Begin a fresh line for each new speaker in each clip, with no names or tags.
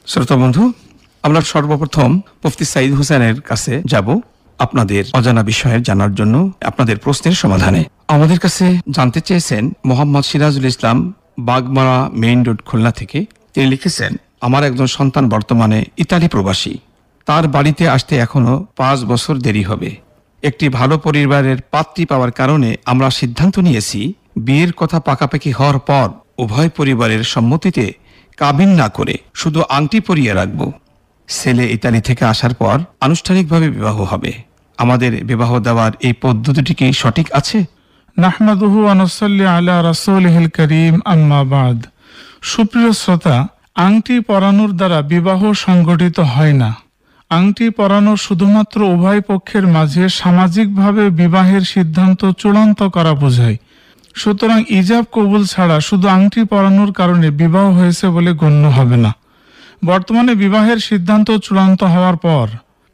শ্রোতা বন্ধু, আমরা সর্বপ্রথম মুফতি সাইদ হোসেনের কাছে যাব আপনাদের অজানা বিষয়ের জানার জন্য, আপনাদের প্রশ্নের সমাধানে। আমাদের কাছে জানতে চেয়েছেন মোহাম্মদ সিরাজুল ইসলাম, বাগমারা মেইন রোড, খুলনা থেকে। তিনি লিখেছেন, আমার একজন সন্তান বর্তমানে ইতালি প্রবাসী। তার বাড়িতে আসতে এখনো 5 বছর দেরি হবে। একটি ভালো পরিবারের পাত্রী পাওয়ার কারণে আমরা সিদ্ধান্ত নিয়েছি বিয়ের কথা পাকাপাকি হওয়ার পর উভয় পরিবারের সম্মতিতে কাবিন না করে শুধু আংটি পরিয়ে রাখব। ছেলে ইতালি থেকে আসার পর আনুষ্ঠানিকভাবে বিবাহ হবে। আমাদের বিবাহ দেওয়ার এই পদ্ধতিটি কি সঠিক আছে?
নাহমাদুহু ওয়া নুসাল্লি আলা রাসূলিহিল কারীম, আম্মা বাদ। সুপ্রিয় শ্রোতা, আংটি পরানোর দ্বারা বিবাহ সংগঠিত হয় না। আংটি পরানো শুধুমাত্র উভয় পক্ষের মাঝে সামাজিকভাবে বিবাহের সিদ্ধান্ত চূড়ান্ত করা বোঝায়। সুতরাং ইজাব কবুল ছাড়া শুধু আংটি পরানোর কারণে বিবাহ হয়েছে বলে গণ্য হবে না। বর্তমানে বিবাহের সিদ্ধান্ত চূড়ান্ত হওয়ার পর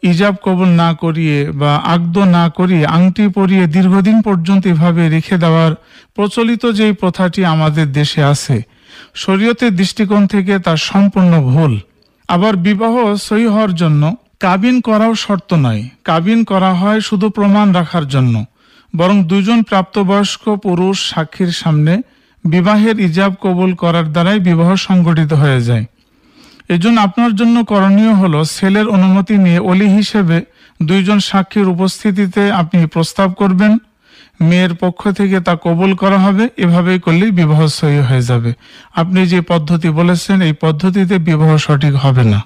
ইজাব কবুল না করিয়ে বা আকদ না করিয়ে আংটি পরিয়ে দীর্ঘদিন পর্যন্ত এভাবে রেখে দেওয়ার প্রচলিত যেই প্রথাটি আমাদের দেশে আছে, শরীয়তের দৃষ্টিকোণ থেকে তা সম্পূর্ণ ভুল। আবার বিবাহ সহি হওয়ার জন্য কাবিন করাও শর্ত নয়। কাবিন করা হয় শুধু প্রমাণ রাখার জন্য, বরং দুজন প্রাপ্তবয়স্ক পুরুষ সাক্ষীর সামনে বিবাহের ইজাব কবুল করার দ্বারাই বিবাহ সংগঠিত হয়ে যায়। এজন্য আপনার জন্য করণীয় হলো ছেলের অনুমতি নিয়ে ওলি হিসেবে 2 জন সাক্ষীর উপস্থিতিতে আপনি প্রস্তাব করবেন, মেয়ের পক্ষ থেকে তা কবুল করা হবে। এভাবেই করলেই বিবাহ সহি হয়ে যাবে। আপনি যে পদ্ধতি বলেছেন এই পদ্ধতিতে বিবাহ সঠিক হবে না।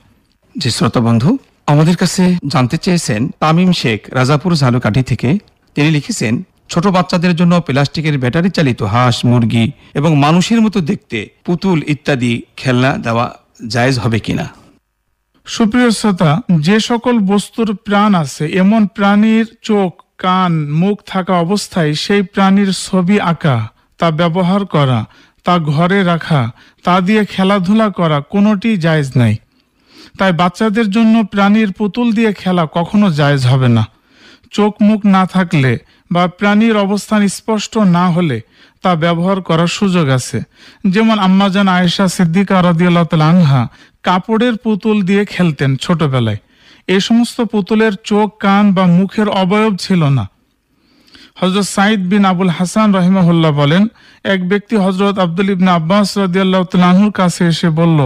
যে শ্রোতা বন্ধু আমাদের কাছে জানতে চেয়েছেন তামিম শেখ, রাজাপুর ঝালুকাঠি থেকে। তিনি লিখেছেন, ছোট বাচ্চাদের জন্য প্লাস্টিকের ব্যাটারি চালিত হাঁস, মুরগি এবং মানুষের মতো দেখতে পুতুল ইত্যাদি খেলনা দেওয়া জায়েজ হবে কিনা?
সুপ্রিয় শ্রোতা, যে সকল বস্তুর প্রাণ আছে, এমন প্রাণীর চোখ, কান, মুখ থাকা অবস্থায় সেই প্রাণীর ছবি আঁকা, তা ব্যবহার করা, তা ঘরে রাখা, তা দিয়ে খেলাধুলা করা কোনোটি জায়েজ নাই। তাই বাচ্চাদের জন্য প্রাণীর পুতুল দিয়ে খেলা কখনো জায়েজ হবে না। চোখ মুখ না থাকলে বা প্রাণীর অবস্থান স্পষ্ট না হলে তা ব্যবহার করার সুযোগ আছে। যেমন আম্মাজান আয়েশা সিদ্দিকা রাদিয়াল্লাহু তাআলা আনহা কাপড়ের পুতুল দিয়ে খেলতেন ছোটবেলায়। এই সমস্ত পুতুলের চোখ, কান বা মুখের অবয়ব ছিল না। হযরত সাঈদ বিন আবুল হাসান রাহিমাহুল্লাহ বলেন, এক ব্যক্তি হযরত আব্দুল ইবনে আব্বাস রাদিয়াল্লাহু তাআলা আনহুর কাছে এসে বলল,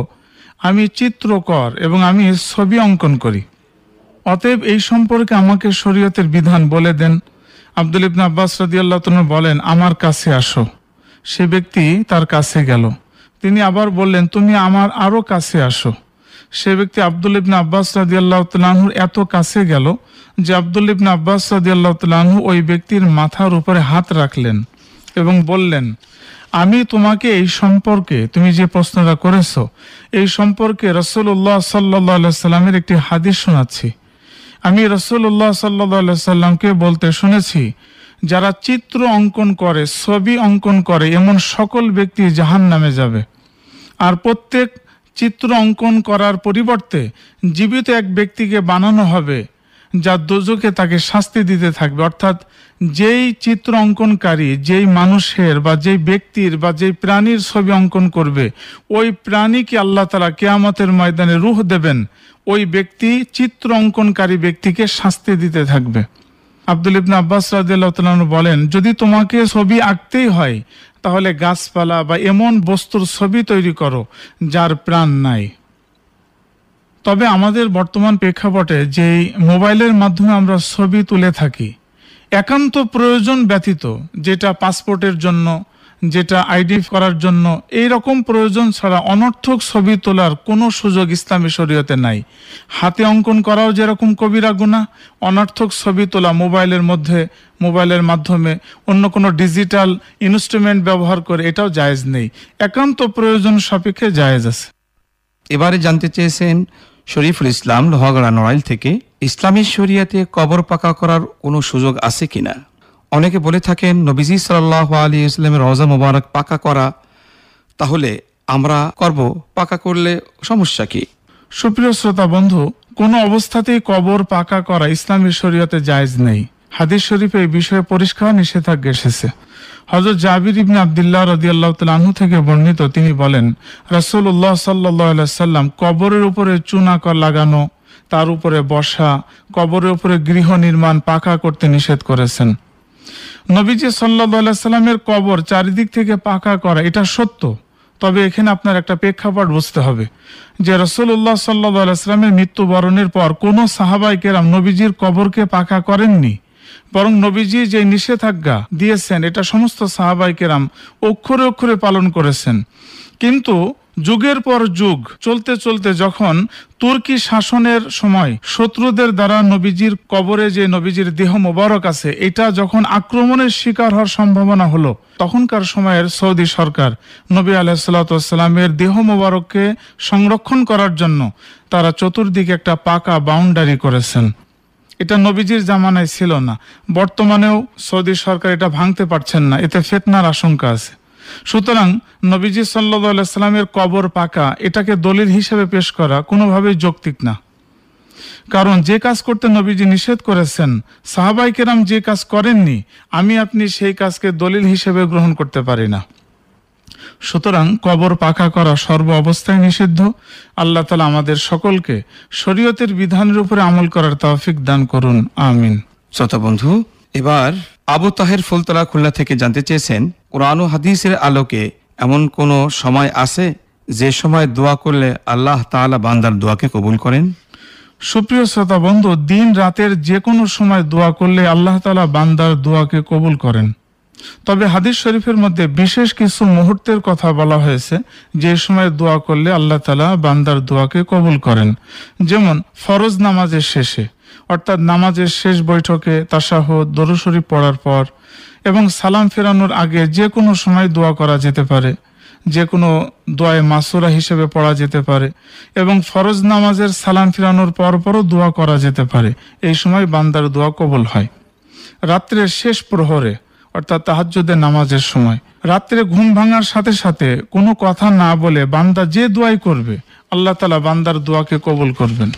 আমি চিত্রকর এবং আমি ছবি অঙ্কন করি, অতএব এই সম্পর্কে আমাকে শরীয়তের বিধান বলে দেন। আব্দুল ইবনে আব্বাস রাদিয়াল্লাহু তাআলা বলেন, আমার কাছে আসো। সে ব্যক্তি তার কাছে গেল। তিনি আবার বললেন, তুমি আমার আরো কাছে আসো। সে ব্যক্তি আব্দুল ইবনে আব্বাস রাদিয়াল্লাহু তাআলা আনহুর এত কাছে গেল যে আব্দুল ইবনে আব্বাস রাদিয়াল্লাহু তাআলা আনহু ওই ব্যক্তির মাথার উপরে হাত রাখলেন এবং বললেন, আমি তোমাকে এই সম্পর্কে, তুমি যে প্রশ্নটা করেছো, এই সম্পর্কে রাসূলুল্লাহ সাল্লাল্লাহু আলাইহি সাল্লামের একটি হাদিস শোনাচ্ছি। আমি রাসূলুল্লাহ সাল্লাল্লাহু আলাইহি সাল্লামকে বলতে শুনেছি, যারা চিত্র অঙ্কন করে, ছবি অঙ্কন করে, এমন সকল ব্যক্তি জাহান্নামে যাবে। আর প্রত্যেক চিত্র অঙ্কন করার পরিবর্তে জীবিত এক ব্যক্তিকে বানানো হবে, যা দোজখে তাকে শাস্তি দিতে থাকবে। অর্থাৎ যেই চিত্র অঙ্কনকারী যেই মানুষের বা যেই ব্যক্তির বা যেই প্রাণীর ছবি অঙ্কন করবে, ওই প্রাণীকে আল্লাহ তাআলা কিয়ামতের ময়দানে রূহ দেবেন। ওই ব্যক্তি চিত্র অঙ্কনকারী ব্যক্তিকে শাস্তি দিতে থাকবে। আব্দুল ইবনে আব্বাস রাদিয়াল্লাহু তাআলা বলেন, যদি তোমাকে ছবি আঁকতেই হয় তাহলে গাছপালা বা এমন বস্তুর ছবি তৈরি করো যার প্রাণ নাই। তবে আমাদের বর্তমান প্রেক্ষাপটে যেই মোবাইলের মাধ্যমে আমরা ছবি তুলে থাকি, একান্ত প্রয়োজন ব্যতীত, যেটা পাসপোর্টের জন্য, যেটা আইডি করার জন্য, এই রকম প্রয়োজন ছাড়া অনর্থক ছবি তোলার কোনো সুযোগ ইসলামী শরীয়তে নাই। হাতে অঙ্কন করাও যেরকম কবিরা গুনাহ, অনর্থক ছবি তোলা মোবাইলের মাধ্যমে অন্য কোনো ডিজিটাল ইনস্ট্রুমেন্ট ব্যবহার করে, এটাও জায়েজ নেই। একান্ত প্রয়োজন সাপেক্ষে জায়েজ আছে।
এবারে জানতে চেয়েছেন শরীফুল ইসলাম, লোহাগড়া নড়াইল থেকে, ইসলামী শরিয়াতে কবর পাকা করার কোনো সুযোগ আছে কিনা? অনেকে বলে থাকেন নবীজি সাল্লাল্লাহু আলাইহি ওয়াসাল্লামের রওজা মোবারক পাকা করা, তাহলে আমরা করব, পাকা করলে সমস্যা কি?
সুপ্রিয় শ্রোতা বন্ধু, কোনো অবস্থাতেই কবর পাকা করা ইসলামী শরীয়তে জায়েজ নেই। হাদিস শরীফে এই বিষয়ে পরিষ্কার নিষেধাজ্ঞা এসেছে। হযরত জাবির ইবনে আব্দুল্লাহ রাদিয়াল্লাহু তাআলা আনহু থেকে বর্ণিত, তিনি বলেন, রাসূলুল্লাহ সাল্লাল্লাহু আলাইহি সাল্লাম কবরের উপরে চুনাকর লাগানো, তার উপরে বসা, কবরের উপরে গৃহ নির্মাণ পাকা করতে নিষেধ করেছেন। নবীজি সাল্লাল্লাহু আলাইহি সাল্লামের কবর চারিদিক থেকে পাকা করা, এটা সত্য। তবে এখানে আপনার একটা প্রেক্ষাপট বুঝতে হবে যে রাসূলুল্লাহ সাল্লাল্লাহু আলাইহি সাল্লামের মৃত্যুবরণের পর কোন সাহাবায়ে কেরাম নবীজির কবরকে পাকা করেননি, বরং নবীজি যে নিষেধাজ্ঞা দিয়েছেন এটা সমস্ত সাহাবায়ে কেরাম অক্ষরে অক্ষরে পালন করেছেন। কিন্তু যুগের পর যুগ চলতে চলতে যখন তুর্কি শাসনের সময় শত্রুদের দ্বারা নবীজির কবরে যে নবীজির দেহ মোবারক আছে এটা যখন আক্রমণের শিকার হওয়ার সম্ভাবনা হলো, তখনকার সময়ের সৌদি সরকার নবী আলাইহিস সালাতু ওয়াস সালামের দেহ মোবারককে সংরক্ষণ করার জন্য তারা চতুর্দিকে একটা পাকা বাউন্ডারি করেছেন। এটা নবীজির জামানায় ছিল না, বর্তমানেও সৌদি সরকার এটা ভাঙতে পারছেন না, এতে ফিতনার আশঙ্কা আছে। সুতরাং নবীজি সাল্লাল্লাহু আলাইহি সাল্লামের কবর পাকা এটাকে দলিল হিসেবে পেশ করা কোনোভাবেই যৌক্তিক না। কারণ যে কাজ করতে নবীজি নিষেধ করেছেন, সাহাবায়ে কেরাম যে কাজ করেননি, আমি আপনি সেই কাজকে দলিল হিসেবে গ্রহণ করতে পারি না। সুতরাং কবর পাকা করা সর্ব অবস্থায় নিষিদ্ধ। আল্লাহ তাআলা আমাদের সকলকে শরীয়তের বিধানের উপরে আমল করার তৌফিক দান করুন, আমিন।
শ্রোতা বন্ধু, এবার আবু তাহের ফুলতলা খুলনা থেকে জানতে চেয়েছেন, কোরআন ও হাদিসের আলোকে এমন কোন সময় আছে যে সময় দোয়া করলে আল্লাহ তাআলা বান্দার দোয়াকে কবুল করেন?
সুপ্রিয় শ্রোতা বন্ধু, দিন রাতের যে কোনো সময় দোয়া করলে আল্লাহ তাআলা বান্দার দোয়াকে কবুল করেন। তবে হাদিস শরীফের মধ্যে বিশেষ কিছু মুহূর্তের কথা বলা হয়েছে যে সময় দোয়া করলে আল্লাহ তাআলা বান্দার দোয়াকে কবুল করেন। যেমন ফরজ নামাজের শেষে, অর্থাৎ নামাজের শেষ বৈঠকে তাশাহুদ দরুদ শরীফ পড়ার পর এবং সালাম ফেরানোর আগে যে কোনো সময় দোয়া করা যেতে পারে, যে কোনো দোয়ায়ে মাসুরা হিসেবে পড়া যেতে পারে এবং ফরজ নামাজের সালাম ফেরানোর পরও দোয়া করা যেতে পারে। এই সময় বান্দার দোয়া কবুল হয়। রাত্রের শেষ প্রহরে, অর্থাৎ তাহাজ্জুদের নামাজের সময়, রাত্রে ঘুম ভাঙার সাথে সাথে কোনো কথা না বলে বান্দা যে দোয়াই করবে আল্লাহ তাআলা বান্দার দোয়াকে কবুল করবেন।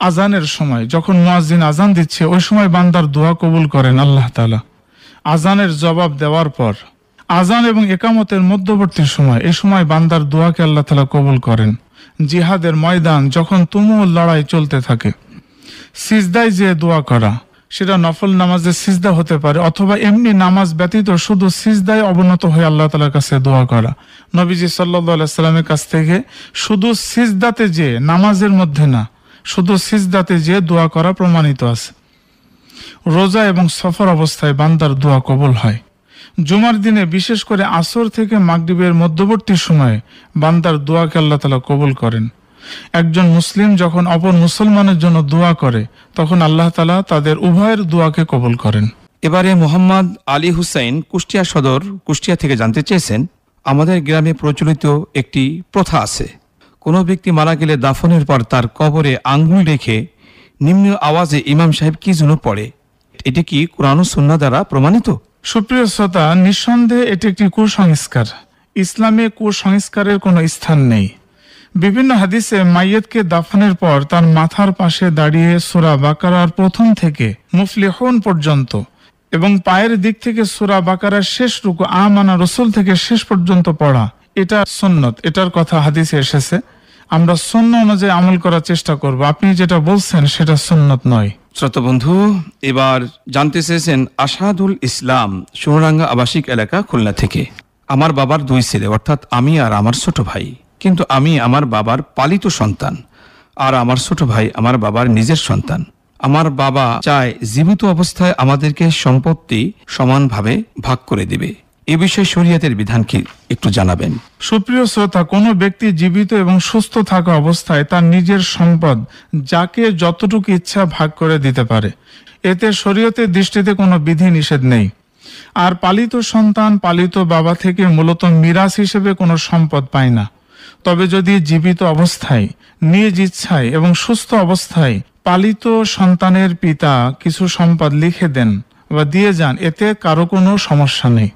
আজানের সময় যখন মুয়াজ্জিন আজান দিচ্ছে ওই সময় বান্দার দোয়া কবুল করেন আল্লাহ তাআলা। আজানের জবাব দেওয়ার পর, আজান এবং ইকামতের মধ্যবর্তী সময়, এই সময় বান্দার দোয়াকে আল্লাহ তাআলা কবুল করেন। জিহাদের ময়দান যখন তুমুল লড়াই চলতে থাকে, সিজদায় যে দোয়া করা, সেটা নফল নামাজের সিজদা হতে পারে অথবা এমনি নামাজ ব্যতীত শুধু সিজদায় অবনত হয়ে আল্লাহ তাআলার কাছে দোয়া করা। নবীজি সাল্লাল্লাহু আলাইহি সাল্লামের কাছ থেকে শুধু সিজদাতে যে, নামাজের মধ্যে না, শুধু সিজদাতে যে দোয়া করা প্রমাণিত আছে। রোজা এবং সফর অবস্থায় বান্দার দোয়া কবুল হয়। জুমার দিনে বিশেষ করে আসর থেকে মাগরিবের মধ্যবর্তী সময়ে বান্দার দোয়াকে আল্লাহ তাআলা কবুল করেন। একজন মুসলিম যখন অপর মুসলমানের জন্য দোয়া করে তখন আল্লাহ তাআলা তাদের উভয়ের দোয়াকে কবুল করেন।
এবারে মোহাম্মদ আলী হুসাইন কুষ্টিয়া সদর কুষ্টিয়া থেকে জানতে চেয়েছেন, আমাদের গ্রামে প্রচলিত একটি প্রথা আছে, কোনো ব্যক্তি মারা গেলে দাফনের পর তার কবরে আঙ্গুল রেখে নিম্ন আওয়াজে ইমাম সাহেব কি যেন পড়ে, এটি কি কোরআন ও সুন্নাহ দ্বারা প্রমাণিত?
সুপ্রিয় শ্রোতা, নিঃসন্দেহে এটি একটি কুসংস্কার। ইসলামে কুসংস্কারের কোনো স্থান নেই। বিভিন্ন হাদিসে মাইয়িতকে দাফনের পর তার মাথার পাশে দাঁড়িয়ে সূরা বাকারার প্রথম থেকে মুফলিহুন পর্যন্ত এবং পায়ের দিক থেকে সূরা বাকারার শেষ রুকু আমানা রাসূল থেকে শেষ পর্যন্ত পড়া, এটা সুন্নত, এটার কথা হাদিসে এসেছে। আমরা সুন্নাহ অনুযায়ী আমল করার চেষ্টা করব। আপনি যেটা বলছেন সেটা সুন্নত নয়।
শ্রোতা বন্ধু, এবার জানতে চেয়েছেন আসাদুল ইসলাম, সোনারাঙ্গা আবাসিক এলাকা খুলনা থেকে, আমার বাবার দুই ছেলে, অর্থাৎ আমি আর আমার ছোট ভাই, কিন্তু আমি আমার বাবার পালিত সন্তান আর আমার ছোট ভাই আমার বাবার নিজের সন্তান। আমার বাবা চায় জীবিত অবস্থায় আমাদেরকে সম্পত্তি সমানভাবে ভাগ করে দিবে। এ বিষয়ে শরীয়তের বিধান কি একটু জানাবেন?
সুপ্রিয় শ্রোতা, কোনো ব্যক্তি জীবিত এবং সুস্থ থাকা অবস্থায় তার নিজের সম্পদ যাকে যতটুকু ইচ্ছা ভাগ করে দিতে পারে, এতে শরীয়তের দৃষ্টিতে কোনো বিধি নিষেধ নেই। আর পালিত সন্তান পালিত বাবা থেকে মূলত মিরাস হিসেবে কোনো সম্পদ পায় না। তবে যদি জীবিত অবস্থায় নিজ ইচ্ছায় এবং সুস্থ অবস্থায় পালিত সন্তানের পিতা কিছু সম্পদ লিখে দেন বা দিয়ে যান, এতে কারো কোনো সমস্যা নেই।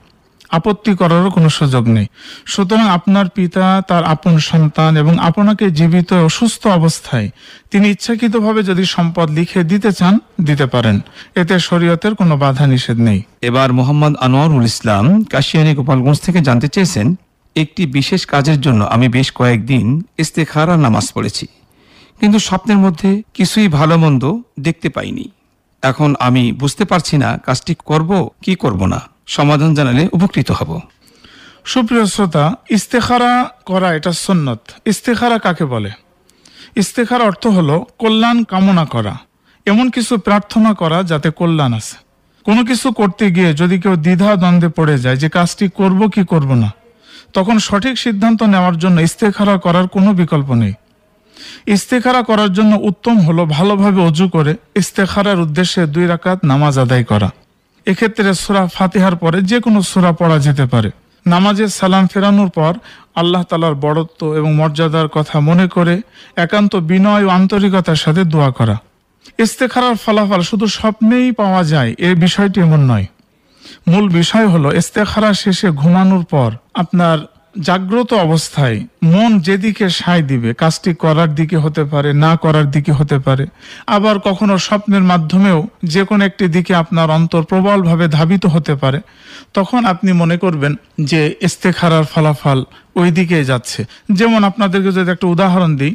আপত্তি করারও কোনো সুযোগ নেই। সুতরাং আপনার পিতা তার আপন সন্তান এবং আপনাকে জীবিত ও সুস্থ অবস্থায় তিনি ইচ্ছাকৃতভাবে যদি সম্পদ লিখে দিতে চান দিতে পারেন, এতে শরীয়তের কোনো বাধা নিষেধ নেই।
এবার মোহাম্মদ আনোয়ারুল ইসলাম কাশিয়ানী গোপালগঞ্জ থেকে জানতে চেয়েছেন, একটি বিশেষ কাজের জন্য আমি বেশ কয়েকদিন ইস্তেখারা নামাজ পড়েছি, কিন্তু স্বপ্নের মধ্যে কিছুই ভালো মন্দ দেখতে পাইনি। এখন আমি বুঝতে পারছি না কাজটি করব কি করব না, সমাধান জানালে উপকৃত হব।
সুপ্রিয় শ্রোতা, ইস্তেখারা করা এটা সুন্নত। ইস্তেখারা কাকে বলে? ইস্তেখারা অর্থ হলো কল্যাণ কামনা করা, এমন কিছু প্রার্থনা করা যাতে কল্যাণ আছে। কোনো কিছু করতে গিয়ে যদি কেউ দ্বিধা দ্বন্দ্বে পড়ে যায় যে কাজটি করব কি করব না, তখন সঠিক সিদ্ধান্ত নেওয়ার জন্য ইস্তেখারা করার কোনো বিকল্প নেই। ইস্তেখারা করার জন্য উত্তম হলো ভালোভাবে ওযু করে ইস্তেখারার উদ্দেশ্যে 2 রাকাত নামাজ আদায় করা। এক্ষেত্রে সূরা ফাতিহার পরে যে কোনো সূরা পড়া যেতে পারে। নামাজের সালাম ফেরানোর পর আল্লাহ তাআলার বড়ত্ব এবং মর্যাদার কথা মনে করে একান্ত বিনয় ও আন্তরিকতার সাথে দোয়া করা। ইস্তেখারার ফলাফল শুধু স্বপ্নেই পাওয়া যায় এই বিষয়টি এমন নয়। মূল বিষয় হলো ইস্তেখারা শেষে ঘুমানোর পর আপনার জাগ্রত অবস্থায় মন যেদিকে সায় দিবে, কাজটি করার দিকে হতে পারে, না করার দিকে হতে পারে, আবার কখনো স্বপ্নের মাধ্যমেও যে কোনো একটি দিকে আপনার অন্তর প্রবলভাবে ধাবিত হতে পারে, তখন আপনি মনে করবেন যে ইস্তেখারার ফলাফল ওই দিকেই যাচ্ছে। যেমন আপনাদেরকে যদি একটা উদাহরণ দিই,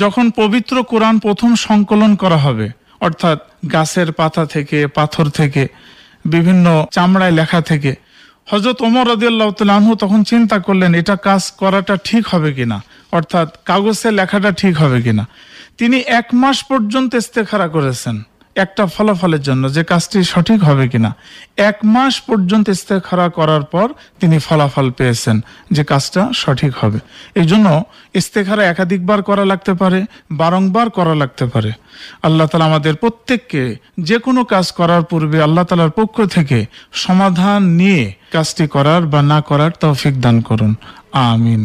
যখন পবিত্র কোরআন প্রথম সংকলন করা হবে, অর্থাৎ গাছের পাতা থেকে, পাথর থেকে, বিভিন্ন চামড়ায় লেখা থেকে, হযরত ওমর রাদিয়াল্লাহু তাআলা আনহু তখন চিন্তা করলেন এটা কাজ করাটা ঠিক হবে কিনা, অর্থাৎ কাগজে লেখাটা ঠিক হবে কিনা। তিনি 1 মাস পর্যন্ত ইস্তেখারা করেছেন একটা ফলাফলের জন্য যে কাজটি সঠিক হবে কিনা। 1 মাস পর্যন্ত ইস্তেখারা করার পর তিনি ফলাফল পেয়েছেন যে কাজটা সঠিক হবে। এই জন্য ইস্তেখারা একাধিকবার করা লাগতে পারে, বারংবার করা লাগতে পারে। আল্লাহ তাআলা আমাদের প্রত্যেককে যে কোনো কাজ করার পূর্বে আল্লাহ তাআলার পক্ষ থেকে সমাধান নিয়ে কাজটি করার বা না করার তৌফিক দান করুন। আমিন।